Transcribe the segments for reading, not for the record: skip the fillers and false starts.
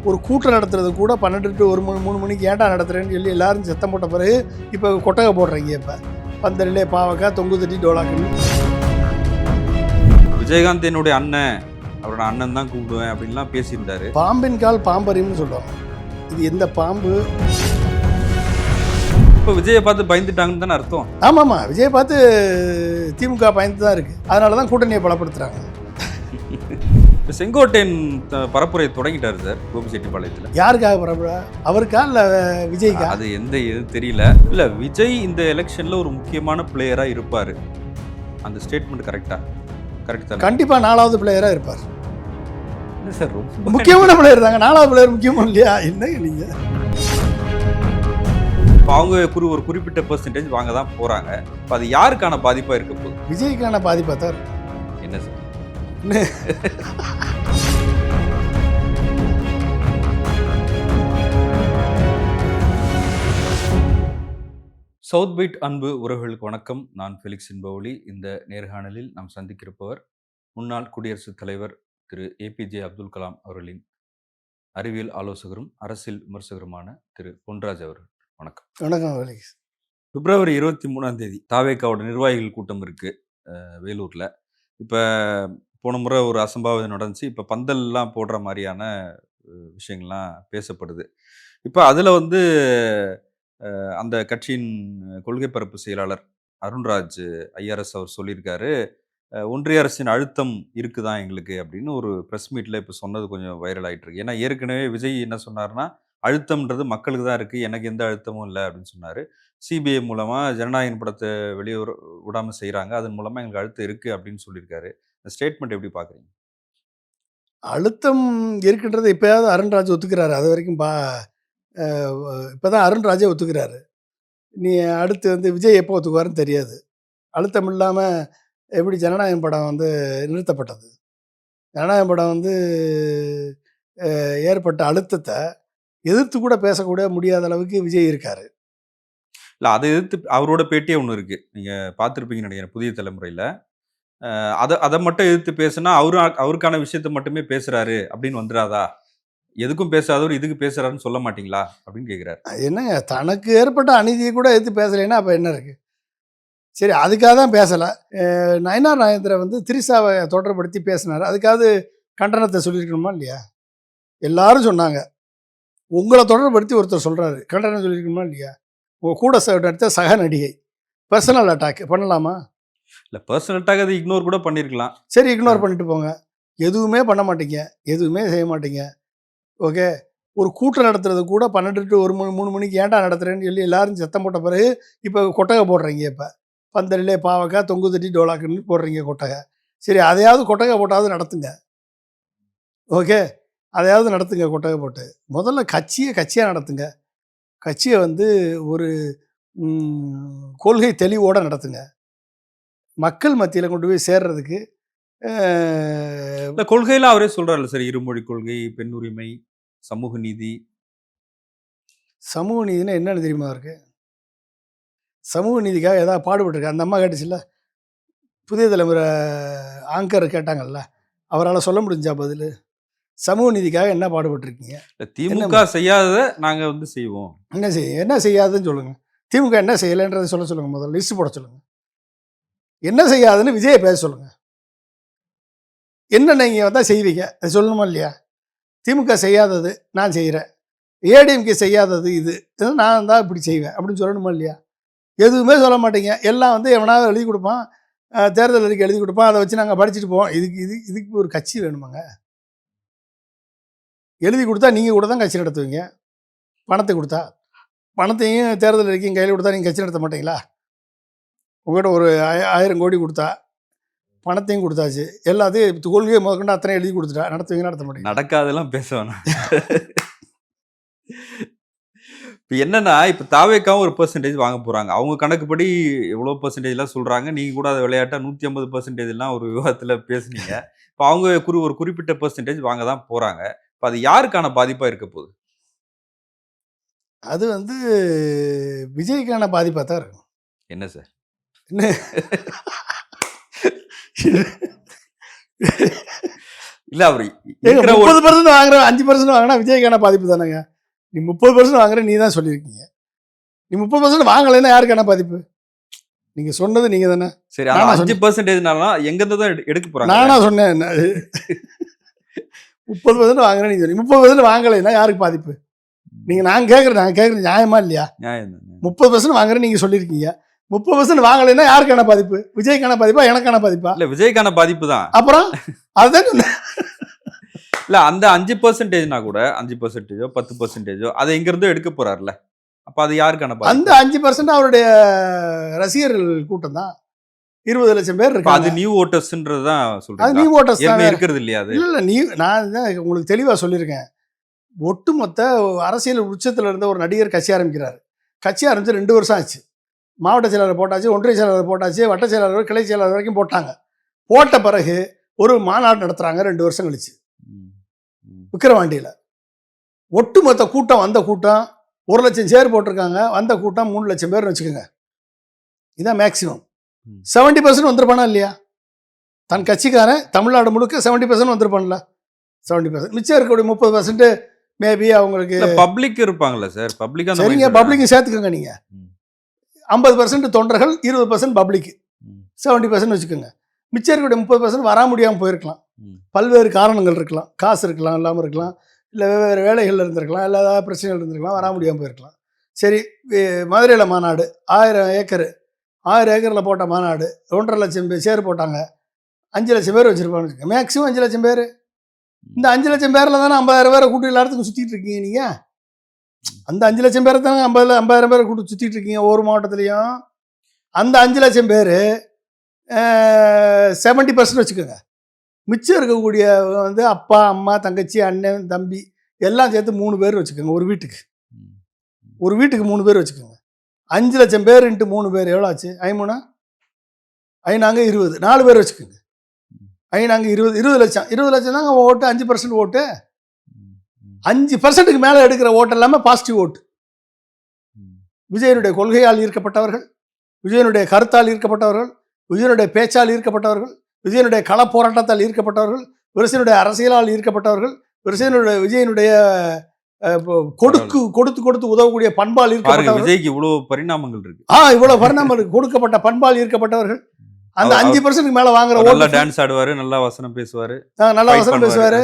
ஒரு கூட்டம் நடத்துறது கூட 12 to 1 மணி 3 மணிக்கு ஏன்டா நடத்துகிறேன்னு சொல்லி எல்லாரும் சத்தம் போட்ட பிறகு இப்போ கொட்டகை போடுறீங்க. இப்போ பந்தலிலே பாவக்காய் தொங்கு தட்டி டோலாக்குன்னு. விஜயகாந்த் என்னுடைய அண்ணன், அவரோட அண்ணன் தான் கூப்பிடுவேன் அப்படின்லாம் பேசியிருந்தாரு. பாம்பின் கால் பாம்பறியும்னு சொல்லுவாங்க. இது எந்த பாம்பு? இப்போ விஜயை பார்த்து பயந்துட்டாங்கன்னு தானே அர்த்தம். ஆமாம்மா, விஜயை பார்த்து திமுக பயந்து தான் இருக்குது. அதனால தான் கூட்டணியை பலப்படுத்துகிறாங்க. இப்போ செங்கோட்டையன் பரப்புரை தொடங்கிட்டாரு சார் கோபிச்செட்டிப்பாளையத்தில். யாருக்காக பரப்புரா? அவருக்கா இல்லை விஜய்க்கா? அது எந்த இது தெரியல. இல்லை, விஜய் இந்த எலெக்ஷனில் ஒரு முக்கியமான பிளேயராக இருப்பார். அந்த ஸ்டேட்மெண்ட் கரெக்ட் தான். கண்டிப்பாக 4வது பிளேயராக இருப்பார். இல்லை சார், ரொம்ப முக்கியமான பிளேயர் தாங்க. 4வது பிளேயர் முக்கியமாக இல்லையா? என்னங்க நீங்கள்? இப்போ அவங்க ஒரு குறிப்பிட்ட பெர்சன்டேஜ் வாங்க தான் போகிறாங்க. இப்போ அது யாருக்கான பாதிப்பாக இருக்க போகுது? விஜய்க்கான பாதிப்பாக தான் இருக்கு. என்ன சார்? சவுத் பீட் அன்பு உறவுகளுக்கு வணக்கம். நான் ஃபெலிக்ஸ் இன்பவுலி. இந்த நேர்காணலில் நாம் சந்திக்கிருப்பவர் முன்னாள் குடியரசுத் தலைவர் திரு ஏபிஜே அப்துல் கலாம் அவர்களின் அறிவியல் ஆலோசகரும் அரசியல் விமர்சகருமான திரு பொன்ராஜ் அவர்கள். வணக்கம். வணக்கம் ஃபெலிக்ஸ். பிப்ரவரி 23 தாவேக்காவோட நிர்வாகிகள் கூட்டம் இருக்கு வேலூர்ல. இப்போ போன முறை ஒரு அசம்பாவிதம் நடந்துச்சு. இப்போ பந்தல்லாம் போடுற மாதிரியான விஷயங்கள்லாம் பேசப்படுது. இப்போ அதில் அந்த கட்சியின் கொள்கை பரப்பு செயலாளர் அருண்ராஜ் ஐஆர்எஸ் அவர் சொல்லியிருக்காரு, ஒன்றிய அரசின் அழுத்தம் இருக்குதான் எங்களுக்கு அப்படின்னு ஒரு ப்ரெஸ் மீட்டில் இப்போ சொன்னது கொஞ்சம் வைரல் ஆகிட்டு இருக்கு. ஏன்னா ஏற்கனவே விஜய் என்ன சொன்னார்னா, அழுத்தம்ன்றது மக்களுக்கு தான் இருக்குது, எனக்கு எந்த அழுத்தமும் இல்லை அப்படின்னு சொன்னார். சிபிஐ மூலமாக ஜனநாயகன் படத்தை வெளியே விடாமல் செய்கிறாங்க, அதன் மூலமாக எங்களுக்கு அழுத்தம் இருக்குது அப்படின்னு சொல்லியிருக்காரு. இந்த ஸ்டேட்மெண்ட் எப்படி பார்க்குறீங்க? அழுத்தம் இருக்குன்றது இப்போயாவது அருண்ராஜ் ஒத்துக்கிறாரு. அது வரைக்கும் இப்போ தான் அருண்ராஜே ஒத்துக்கிறாரு. நீ அடுத்து விஜய் எப்போ ஒத்துக்குவாருன்னு தெரியாது. அழுத்தம் இல்லாமல் எப்படி ஜனநாயகம் படம் நிறுத்தப்பட்டது? ஜனநாயகம் படம் ஏற்பட்ட அழுத்தத்தை எதிர்த்து கூட பேசக்கூட முடியாத அளவுக்கு விஜய் இருக்கார். இல்லை, அதை எதிர்த்து அவரோட பேட்டியே ஒன்று இருக்குது, நீங்கள் பார்த்துருப்பீங்கன்னு நினைக்கிறேன் புதிய தலைமுறையில். அதை மட்டும் எதிர்த்து பேசுனா அவருக்கான விஷயத்த மட்டுமே பேசுகிறாரு அப்படின்னு வந்துடாதா? எதுக்கும் பேசாதவர் இதுக்கு பேசுகிறாருன்னு சொல்ல மாட்டிங்களா அப்படின்னு கேட்குறாரு. என்னங்க, தனக்கு ஏற்பட்ட அநீதியை கூட எதிர்த்து பேசலைன்னா அப்போ என்ன இருக்குது? சரி, அதுக்காக தான் பேசலை. நயனார் நாகேந்திரன் திரிசாவை தொடர்படுத்தி பேசினார். அதுக்காவது கண்டனத்தை சொல்லியிருக்கணுமா இல்லையா? எல்லாரும் சொன்னாங்க. உங்களை தொடர்படுத்தி ஒருத்தர் சொல்கிறாரு, கண்டனம் சொல்லியிருக்கணுமா இல்லையா? உங்கள் கூட நடித்த சக நடிகை பர்சனல் அட்டாக் பண்ணலாமா? இல்லை, பர்சனல் அட்டாக் அது இக்னோர் கூட பண்ணியிருக்கலாம். சரி, இக்னோர் பண்ணிட்டு போங்க. எதுவுமே பண்ண மாட்டீங்க, எதுவுமே செய்ய மாட்டீங்க. ஓகே, ஒரு கூட்டம் நடத்துறது கூட 12 to 1 மணி 3 மணிக்கு ஏன்டா நடத்துகிறேன்னு சொல்லி எல்லாரும் சத்தம் போட்ட பிறகு இப்போ கொட்டகை போடுறீங்க. இப்போ பந்தலிலே பாவக்காய் தொங்கு தட்டி டோலாக்குன்னு போடுறீங்க கொட்டகை. சரி, அதையாவது கொட்டகை போட்டாவது நடத்துங்க. ஓகே, அதையாவது நடத்துங்க கொட்டகை போட்டு. முதல்ல கட்சியாக நடத்துங்க. கட்சியை ஒரு கொள்கை தெளிவோடு நடத்துங்க. மக்கள் மத்தியில் கொண்டு போய் சேர்றதுக்கு இந்த கொள்கையில் அவரே சொல்கிறார்ல சார், இருமொழி கொள்கை, பெண் உரிமை, சமூக நீதி. சமூக நீதினா என்னன்னு தெரியுமா இருக்கு? சமூக நீதிக்காக ஏதாவது பாடுபட்டுருக்கு. அந்த அம்மா கேட்டுச்சுல்ல, புதிய தலைமுறை ஆங்கர் கேட்டாங்கல்ல, அவரால் சொல்ல முடிஞ்சா பதில்? சமூக நீதிக்காக என்ன பாடுபட்டுருக்கீங்க? திமுக செய்யாததை நாங்கள் செய்வோம். என்ன செய்யாதுன்னு சொல்லுங்கள். திமுக என்ன செய்யலைன்றதை சொல்லுங்கள். முதல்ல லிஸ்ட் போட சொல்லுங்கள். என்ன செய்யாதுன்னு விஜயை பேச சொல்லுங்கள். என்ன நீங்கள் வந்தால் செய்வீங்க அது சொல்லணுமா இல்லையா? திமுக செய்யாதது நான் செய்கிறேன், ஏடிஎம்கே செய்யாதது இது நான் தான் இப்படி செய்வேன் அப்படின்னு சொல்லணுமா இல்லையா? எதுவுமே சொல்ல மாட்டீங்க. எல்லாம் எவனாவது எழுதி கொடுப்பான், தேர்தல் அறிக்கை எழுதி கொடுப்பான், அதை வச்சு நாங்கள் படிச்சுட்டு போவோம். இதுக்கு ஒரு கட்சி வேணுமாங்க? எழுதி கொடுத்தா நீங்கள் கூட தான் கட்சி நடத்துவீங்க. பணத்தை கொடுத்தா, பணத்தையும் தேர்தல் அறிக்கையும் கையில் கொடுத்தா நீங்கள் கட்சி நடத்த மாட்டீங்களா? உங்கள்கிட்ட ஒரு 1000 கோடி கொடுத்தா, பணத்தையும் கொடுத்தாச்சு, எல்லாத்தையும் கொள்கையை முதற்கொண்டு அத்தனை எழுதி கொடுத்துட்டா, நடத்துவீங்க? நடத்த மாட்டீங்க. நடக்காதெல்லாம் பேச வேணாம். இப்போ என்னன்னா, இப்போ தாவேக்காவும் ஒரு பெர்சன்டேஜ் வாங்க போகிறாங்க. அவங்க கணக்குப்படி எவ்வளோ பெர்சன்டேஜ்லாம் சொல்கிறாங்க. நீங்கள் கூட அதை விளையாட்டா 150% ஒரு விவாதத்தில் பேசுனீங்க. இப்போ அவங்க ஒரு குறிப்பிட்ட பெர்சன்டேஜ் வாங்க தான் போகிறாங்க. இப்போ அது யாருக்கான பாதிப்பாக இருக்க போகுது? அது விஜய்க்கான பாதிப்பாக தான் இருக்கும். என்ன சார்? இல்ல அவரு ஏங்க இருக்கிற 30% வாங்குற 5% வாங்கினா விஜய்க்கான பாதிப்பு தானேங்க. நீ 30% வாங்குற நீ தான் சொல்லியிருக்கீங்க. நீ 30% வாங்கலைன்னா யாருக்கான பாதிப்பு? நீங்க சொன்னது நீங்க தானே. சரி அந்த நானா சொன்னேன் 5%னாலும் எங்க இருந்து தான் எடுக்க போறாங்க? நானா சொன்னேன் என்ன? 30% வாங்குறேன் நீங்க சொல்லி 30% வாங்கலைன்னா யாருக்கு பாதிப்பு? நீங்க நாங்க கேட்கறது நியாயமா இல்லையா? நியாயம் தான். 30% வாங்குறேன்னு நீங்க சொல்லியிருக்கீங்க. 30% வாங்கலைன்னா யாருக்கான பாதிப்பு? விஜய்க்கான பாதிப்பா? எனக்கான பாதிப்பா? இல்ல விஜய்க்கான பாதிப்பு தான். அப்புறம் அதுதான் சொன்னேன். இல்ல அந்த 5%னா கூட 5%ஓ 10%ஓ அதை எங்க இருந்தோ எடுக்க போறாருல்ல. அப்ப அது யாருக்கான அந்த பாதிப்பு? 5% அவருடைய ரசிகர்கள் கூட்டம் தான். 20 லட்சம் பேர் அப்ப அது இருக்காங்க. நியூ வோட்டர்ஸ்ன்றது தான் அது சொல்றீங்களா? நியூ ஓட்டர்ஸ் தான் ஏற்கனவே வேற. இருக்கிறது இல்லையா அது? இல்ல நான் தான் உங்களுக்கு தெளிவா சொல்லியிருக்கேன். ஒட்டுமொத்த அரசியல் உச்சத்துல இருந்த ஒரு நடிகர் கட்சி ஆரம்பிக்கிறாரு. கட்சி ஆரம்பிச்சு 2 வருஷம் ஆச்சு. மாவட்ட செயலாளர் போட்டாச்சு, ஒன்றிய செயலாளர் போட்டாச்சு, வட்ட செயலாளர், கிளை செயலாளர் வரைக்கும் போட்டாங்க. போட்ட பிறகு ஒரு மாநாடு நடத்துறாங்க 2 வருஷம் கழிச்சு. ம். ம். விக்கிரவாண்டியில. ஒட்டுமொத்த கூட்டம் வந்த கூட்டம் 1 லட்சம் சேர் போட்டிருக்காங்க. வந்த கூட்டம் 3 லட்சம் பேர்னு வச்சுக்கோங்க. இதான் மேக்சிமம். ம். 70% வந்திருப்பானா இல்லையா? தன் கட்சிக்காரன் தமிழ்நாடு முழுக்க 70% வந்திருப்பான்ல. 70% மிச்சம் இருக்கக்கூடிய 30% மேபி அவங்களுக்கு இல்ல பப்ளிக் இருப்பாங்கல்ல சார். பப்ளிக் அந்த சரிங்க மைண்ட் பப்ளிக் சேர்த்துக்கோங்க நீங்க. ம். 50% தொண்டர்கள், 20% பப்ளிக், ம். 70% வச்சுக்கோங்க. மிச்சம் இருக்கக்கூடிய 30% வர முடியாமல் போயிருக்கலாம். ம். பல்வேறு காரணங்கள் இருக்கலாம். காசு இருக்கலாம், இல்லாமல் இருக்கலாம். இல்லை வெவ்வேறு வேலைகள் இருந்திருக்கலாம், இல்லை ஏதாவது பிரச்சனைகள் இருந்திருக்கலாம், வர முடியாமல் போயிருக்கலாம். சரி, மதுரையில் மாநாடு 1000 ஏக்கர் 1000 ஏக்கரில் போட்ட மாநாடு 1.5 லட்சம் சேர் போட்டாங்க. 5 லட்சம் பேர் வச்சுருப்பான்னு வச்சுக்கோங்க. மேக்ஸிமம் 5 லட்சம் பேர். இந்த 5 லட்சம் பேரில் தானே 50,000 பேரை கூட்டி எல்லாத்துக்கும் சுற்றிட்டு இருக்கீங்க நீங்கள். அந்த 5 லட்சம் பேரை தானே 50,000 பேரை கூட்டி சுற்றிட்டு இருக்கீங்க ஒவ்வொரு மாவட்டத்துலேயும். அந்த 5 லட்சம் பேர் 70% வச்சுக்கோங்க. மிச்சம் இருக்கக்கூடிய வந்து அப்பா, அம்மா, தங்கச்சி, அண்ணன், தம்பி எல்லாம் சேர்த்து 3 பேர் வச்சுக்கோங்க ஒரு வீட்டுக்கு. ம். ஒரு வீட்டுக்கு 3 பேர் வச்சுக்கோங்க. 5 லட்சம் பேர் இன்ட்டு 3 பேர் எவ்வளோ ஆச்சு? 5 ஐநாங்க 20 4 பேர் வச்சுக்கோங்க. ஐநாங்க 20 லட்சம் 20 லட்சம் தாங்க ஓட்டு. 5% ஓட்டு. ம். ம். 5%க்கு மேலே எடுக்கிற ஓட்டு எல்லாமே பாசிட்டிவ் ஓட்டு. ம். விஜயனுடைய கொள்கையால் ஈர்க்கப்பட்டவர்கள், விஜயனுடைய கருத்தால் ஈர்க்கப்பட்டவர்கள், விஜயனுடைய பேச்சால் ஈர்க்கப்பட்டவர்கள், விஜயனுடைய கள போராட்டத்தால் ஈர்க்கப்பட்டவர்கள், விஜயனுடைய அரசியலால் ஈர்க்கப்பட்டவர்கள், விஜயனுடைய கொடுத்து உதவக்கூடிய பண்பால் பாருங்க ஈர்க்கப்பட்டவர்கள். விஜய்க்கு இவ்வளவு பரிணாமங்கள் இருக்கு. இவ்வளவு பரிணாமம் கொடுக்கப்பட்ட பண்பால் ஈர்க்கப்பட்டவர்கள். அந்த 5%க்கு மேல வாங்குற நல்லா ஓட்டு டான்ஸ் ஆடுவாரு, நல்லா வசனம் பேசுவாரு, நல்லா fight வசனம் பண்ணுவாரு. பேசுவாரு,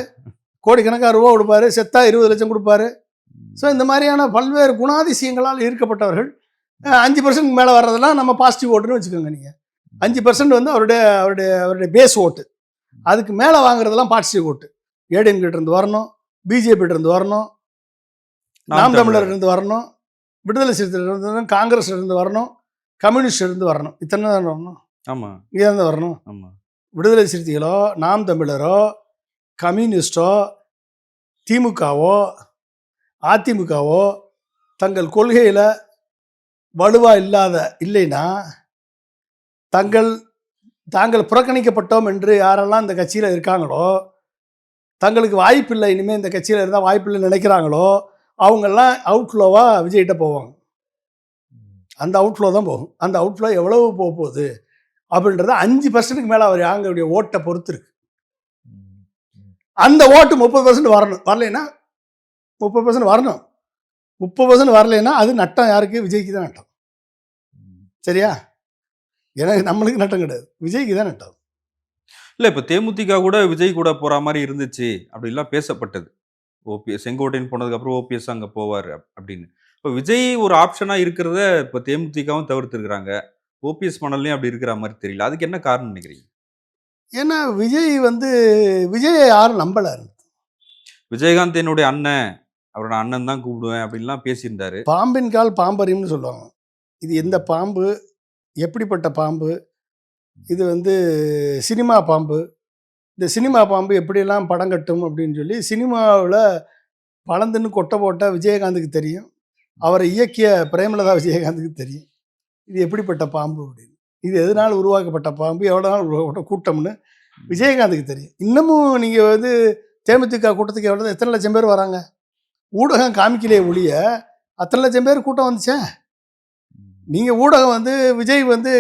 கோடிக்கணக்காக ரூபா கொடுப்பாரு, செத்தா 20 லட்சம் கொடுப்பாரு. ஸோ இந்த மாதிரியான பல்வேறு குணாதிசயங்களால் ஈர்க்கப்பட்டவர்கள். 5%க்கு மேலே வர்றதெல்லாம் நம்ம பாசிட்டிவ் ஓட்டுன்னு வச்சுக்கோங்க. நீங்கள் 5% வந்து அவருடைய பேஸ் ஓட்டு. அதுக்கு மேலே வாங்குறதெல்லாம் பாசிட்டிவ் ஓட்டு. ஏடிஎம் கிட்ட இருந்து வரணும், பிஜேபி இருந்து வரணும், நாம் தமிழர் இருந்து வரணும், விடுதலை சிறுத்தைகள் இருந்து வரணும், காங்கிரஸ் இருந்து வரணும், கம்யூனிஸ்ட் இருந்து வரணும். இத்தனை தான் வரணும். ஆமா இங்கே இருந்து வரணும். ஆமா. விடுதலை சிறுத்தைகளோ, நாம் தமிழரோ, கம்யூனிஸ்டோ, திமுகவோ, அதிமுகவோ தங்கள் கொள்கையில் வலுவாக இல்லைன்னா தாங்கள் புறக்கணிக்கப்பட்டோம் என்று யாரெல்லாம் இந்த கட்சியில் இருக்காங்களோ, தங்களுக்கு வாய்ப்பில்லை, இனிமேல் இந்த கட்சியில் இருந்தால் வாய்ப்பில்லைன்னு நினைக்கிறாங்களோ, அவங்கெல்லாம் அவுட்ஃப்ளோவாக விஜய்கிட்ட போவாங்க. அந்த அவுட்ஃப்ளோ தான் போகும். அந்த அவுட்ஃப்ளோ எவ்வளவு போக போகுது அப்படின்றத 5%க்கு மேலே அவர் அவங்களுடைய ஓட்டை பொறுத்து இருக்கு. அந்த ஓட்டு 30% வரணும். வரலைன்னா 30% வரணும். 30% வரலைன்னா அது நட்டம் யாருக்கு? விஜய்க்கு தான் நட்டம். சரியா? எனக்கு நம்மளுக்கு நட்டம் கிடையாது, விஜய்க்கு தான் நட்டம். இல்ல இப்ப தேமுதிக கூட விஜய் கூட போற மாதிரி இருந்துச்சு அப்படிலாம் பேசப்பட்டது. ஓபிஎஸ் செங்கோட்டையன் போனதுக்கு அப்புறம் ஓபிஎஸ் அங்க போவாரு அப்படின்னு. இப்ப விஜய் ஒரு ஆப்ஷனா இருக்கிறத இப்ப தேமுதிகவும் தவிர்த்திருக்கிறாங்க. ஓபிஎஸ் மணல்லையும் அப்படி இருக்கிற மாதிரி தெரியல. அதுக்கு என்ன காரணம் நினைக்கிறீங்க? ஏன்னா விஜயை யாரும் நம்பல. விஜயகாந்த் என்னுடைய அண்ணன், அவரோட அண்ணன் தான் கூப்பிடுவேன் அப்படின்லாம் பேசியிருந்தாரு. பாம்பின் கால் பாம்பறியும்னு சொல்லுவாங்க. இது எந்த பாம்பு, எப்படிப்பட்ட பாம்பு? இது வந்து சினிமா பாம்பு. இந்த சினிமா பாம்பு எப்படியெல்லாம் படம் கட்டும் அப்படின்னு சொல்லி சினிமாவில் பழந்துன்னு கொட்டை போட்டால் விஜயகாந்துக்கு தெரியும். அவரை இயக்கிய பிரேமலதா விஜயகாந்துக்கு தெரியும் இது எப்படிப்பட்ட பாம்பு அப்படின்னு. இது எதனால் உருவாக்கப்பட்ட பாம்பு, எவ்வளோ நாள் உருவாக்கப்பட்ட கூட்டம்னு விஜயகாந்துக்கு தெரியும். இன்னமும் நீங்கள் வந்து தேமுதிக கூட்டத்துக்கு எத்தனை லட்சம் பேர் வராங்க? ஊடகம் காமிக்கலையே ஒழிய அத்தனை லட்சம் பேர் கூட்டம் வந்துச்சே. நீங்கள் ஊடகம் வந்து விஜய் வந்து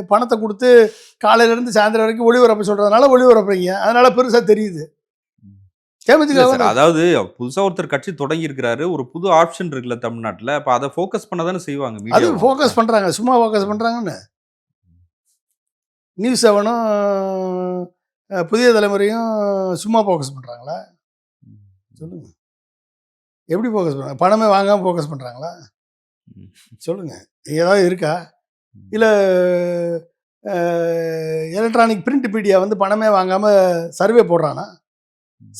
பணத்தை கொடுத்து காலையிலேருந்து சாயந்தரம் வரைக்கும் ஒளிபரப்பு சொல்கிறதுனால ஒளிபரப்புறீங்க, அதனால் பெருசாக தெரியுது. இல்ல தேமுதிக சார். அதாவது புதுசா ஒருத்தர் கட்சி தொடங்கி இருக்கிறாரு. ஒரு புது ஆப்ஷன் இருக்குல்ல தமிழ்நாட்டுல. அப்ப அத ஃபோக்கஸ் பண்ண தானே செய்வாங்க அது மீடியாவும். ஃபோக்கஸ் பண்றாங்க. சும்மா ஃபோக்கஸ் பண்றாங்கன்னு. நியூஸ் 7ம் புதிய தலைமுறையும் சும்மா ஃபோக்கஸ் பண்றாங்களா? சொல்லுங்க. எப்படி ஃபோக்கஸ் பண்றாங்க? பணமே வாங்காம ஃபோக்கஸ் பண்றாங்களா? சொல்லுங்க. ஏதாவது இருக்கா? இல்ல அ எலக்ட்ரானிக் பிரிண்ட் மீடியா வந்து பணமே வாங்காம சர்வே போடுறானா?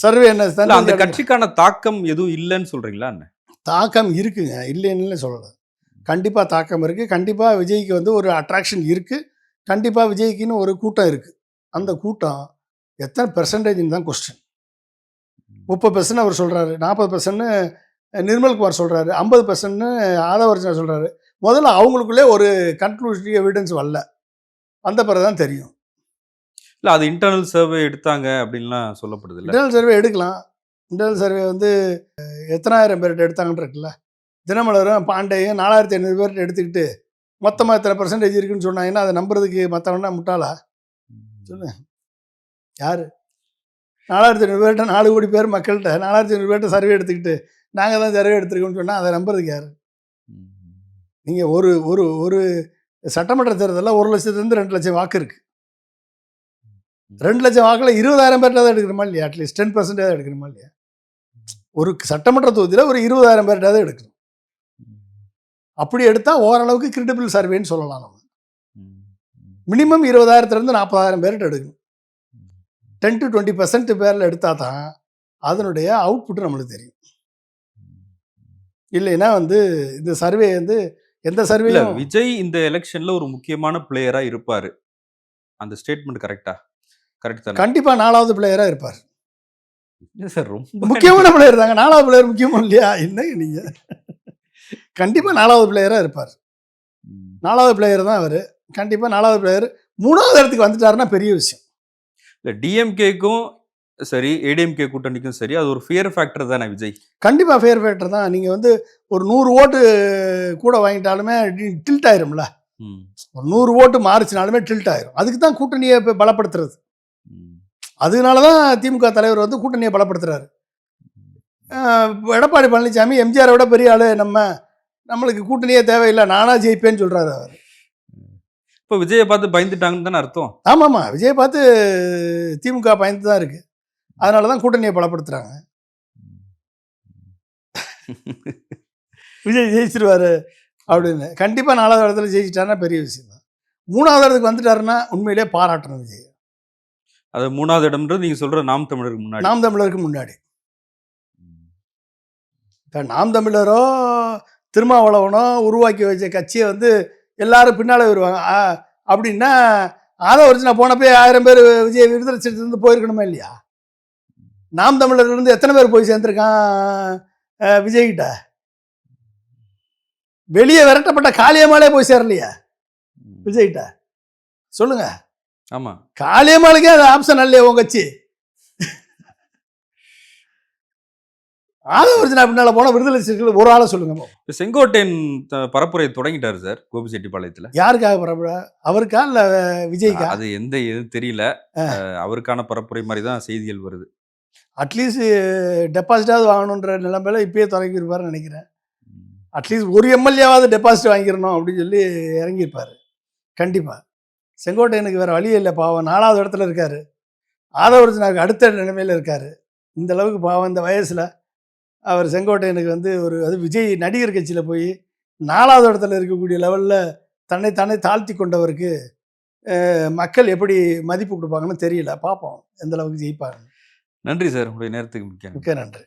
சர்வே என்ன இல்ல அந்த தனியார் கட்சிக்கான தாக்கம் எதுவும் இல்லன்னு சொல்றீங்களா என்ன? தாக்கம் இருக்குங்க. இல்லைன்னுல சொல்லல. கண்டிப்பா தாக்கம் இருக்கு. கண்டிப்பா விஜய்க்கு வந்து ஒரு அட்ராக்ஷன் இருக்கு. கண்டிப்பா விஜய்க்குன்னு ஒரு கூட்டம் இருக்கு. அந்த கூட்டம் எத்தனை பெர்சன்டேஜ்ன்னு தான் கொஸ்டின். 30% அவர் சொல்றாரு. 40% நிர்மல்குமார் சொல்றாரு. 50% ஆதவர்ஜனா சொல்றாரு. முதல்ல அவங்களுக்குள்ளே ஒரு கன்க்ளூசிவ் எவிடன்ஸ் வரல. வந்த பிறகு தான் தெரியும். இல்ல அது இன்டர்னல் சர்வே எடுத்தாங்க அப்படின்லாம் சொல்லப்படுதுல்ல. இன்டர்னல் சர்வே எடுக்கலாம். இன்டர்னல் சர்வே வந்து எத்தனாயிரம் பேர்ட்ட எடுத்தாங்கன்னு இருக்குல்ல. தினமலரும், பாண்டேயும் 4500 பேர்ட்ட எடுத்துக்கிட்டு மொத்தமா இத்தனை பெர்சன்டேஜ் இருக்குன்னு சொன்னாங்கன்னா, அதை நம்புறதுக்கு மத்தவன்லாம் முட்டாளா? சொல்லுங்க. யாரு? 4500 பேர்ட்ட 4 கோடி பேர் மக்கள்கிட்ட 4500 பேர்ட்ட சர்வே எடுத்துக்கிட்டு, நாங்க தான் சர்வே எடுத்திருக்கோம்னு சொன்னா, அதை நம்புறதுக்கு யாரு? நீங்க ஒரு ஒரு ஒரு சட்டமன்ற தேர்தல்ல 1,00,000லேருந்து 2,00,000 வாக்கு இருக்கு. 2,00,000 வாக்குல 20,000 பேர்ட்ட தான் எடுக்கணுமா இல்லையா? அட்லீஸ்ட் 10% எடுக்கணுமா இல்லையா? ஒரு சட்டமன்ற தொகுதியில ஒரு 20,000 பேர்ட்டாவது எடுக்கணும். அப்படி எடுத்தா ஓரளவுக்கு கிரெடிபிள் சர்வேன்னு சொல்லலாம் நம்ம. மினிமம் 20,000லேருந்து 40,000 பேர்ட்ட எடுக்கணும். 10-20% பேர்ல எடுத்தா தான் அதனுடைய அவுட்புட் நம்மளுக்கு தெரியும். இல்லைன்னா வந்து இந்த சர்வே வந்து எந்த இல்ல சர்வேயும் விஜய் இந்த எலக்ஷன்ல ஒரு முக்கியமான பிளேயரா இருப்பாரு. அந்த ஸ்டேட்மெண்ட் கரெக்ட்டா? கரெக்ட் தானே? கண்டிப்பா 4வது பிளேயரா இருப்பார். இல்ல சார் ரொம்ப முக்கியமான பிளேயர் தாங்க. 4வது பிளேயர் முக்கியமா இல்லையா? என்னங்க நீங்க? கண்டிப்பா 4வது பிளேயரா இருப்பார். 4வது பிளேயர் தான் அவரு. கண்டிப்பா 4வது பிளேயர். 3வது இடத்துக்கு வந்துட்டாருன்னா பெரிய விஷயம். இல்ல டிஎம்கேக்கும் சரி, ஏடிஎம்கே கூட்டணிக்கும் சரி, அது ஒரு ஃபியர் ஃபேக்டர் தானே விஜய். கண்டிப்பா ஃபேர் ஃபேக்டர் தான். நீங்க வந்து ஒரு 100 ஓட்டு கூட வாங்கிட்டாலுமே டில்ட் ஆயிரும்ல. ம். ஒரு 100 ஓட்டு மாறுச்சுனாலுமே டில்ட் ஆயிரும். அதுக்கு தான் கூட்டணியை இப்ப பலப்படுத்துறது. ம். அதனால தான் திமுக தலைவர் வந்து கூட்டணியை பலப்படுத்துறாரு. எடப்பாடி பழனிசாமி எம்ஜிஆரை விட பெரிய ஆளு நம்மளுக்கு கூட்டணியே தேவையில்லை, நானா ஜெயிப்பேன்னு சொல்றாரு அவர். இப்ப விஜய பார்த்து பயந்துட்டாங்கன்னு தானே அர்த்தம்? ஆமாமா. விஜயை பார்த்து திமுக பயந்து தான் இருக்கு. அதனால தான் கூட்டணியை பலப்படுத்துறாங்க. விஜய் ஜெயிச்சிருவாரு அப்படின்னு. கண்டிப்பா 4வது இடத்துல ஜெயிச்சிட்டாருன்னா பெரிய விஷயம் தான். 3வது இடத்துக்கு வந்துட்டாருன்னா உண்மையிலேயே பாராட்டணும் விஜய். அது 3வது இடம்ன்றது நீங்க சொல்ற நாம் தமிழருக்கு முன்னாடி. நாம் தமிழருக்கு முன்னாடி. இப்ப நாம் தமிழரோ திருமாவளவனோ உருவாக்கி வச்ச கட்சியை வந்து எல்லாரும் பின்னால வருவாங்க. அப்படின்னா ஆதவர்ஜனா போனப்போ 1000 பேர் விஜய் விடுதலை சிறுத்தையிலிருந்து போயிருக்கணுமா இல்லையா? நாம் தமிழர்ல இருந்து எத்தனை பேர் போய் சேர்ந்திருக்கான் விஜய்கிட்ட? வெளியே விரட்டப்பட்ட காளியம்மாளே போய் சேரலையா விஜய்கிட்ட? சொல்லுங்க. ஆமா. காளியம்மாளுக்கே அது ஆப்ஷன் இல்லையா உங்க கட்சி? ஆதவர்ஜனா பின்னால போன விடுதலை சிறுத்தைகள் ஒரு ஆளை சொல்லுங்க. இப்ப செங்கோட்டையன் பரப்புரை தொடங்கிட்டாரு சார் கோபிச்செட்டிப்பாளையத்துல. யாருக்காக பரப்புரை? அவருக்கா இல்ல விஜய்க்கா? அது எந்த எது தெரியல. அவருக்கான பரப்புரை மாதிரி தான் செய்திகள் வருது. அட்லீஸ்ட் டெபாசிட்டாவது வாங்கணுன்ற நிலைமையில இப்பயே தொடங்கியிருப்பாருன்னு நினைக்கிறேன். அட்லீஸ்ட் ஒரு எம்எல்ஏவாவது டெபாசிட் வாங்கிடணும் அப்படின்னு சொல்லி இறங்கியிருப்பாரு. கண்டிப்பா. செங்கோட்டையனுக்கு வேற வழியே இல்லை, பாவம் 4வது இடத்துல இருக்காரு. ஆதவர்ஜனாவுக்கு அடுத்த நிலைமையில இருக்காரு. இந்த அளவுக்கு பாவம் இந்த வயசுல அவர் செங்கோட்டையனுக்கு வந்து ஒரு அது விஜய் நடிகர் கட்சியில் போய் 4வது இடத்துல இருக்கக்கூடிய லெவலில் தன்னை தாழ்த்தி கொண்டவருக்கு மக்கள் எப்படி மதிப்பு கொடுப்பாங்கன்னு தெரியல. பார்ப்போம் எந்த அளவுக்கு ஜெயிப்பாங்க. நன்றி சார். உங்களுடைய நேரத்துக்கு மிக்க மிக்க நன்றி.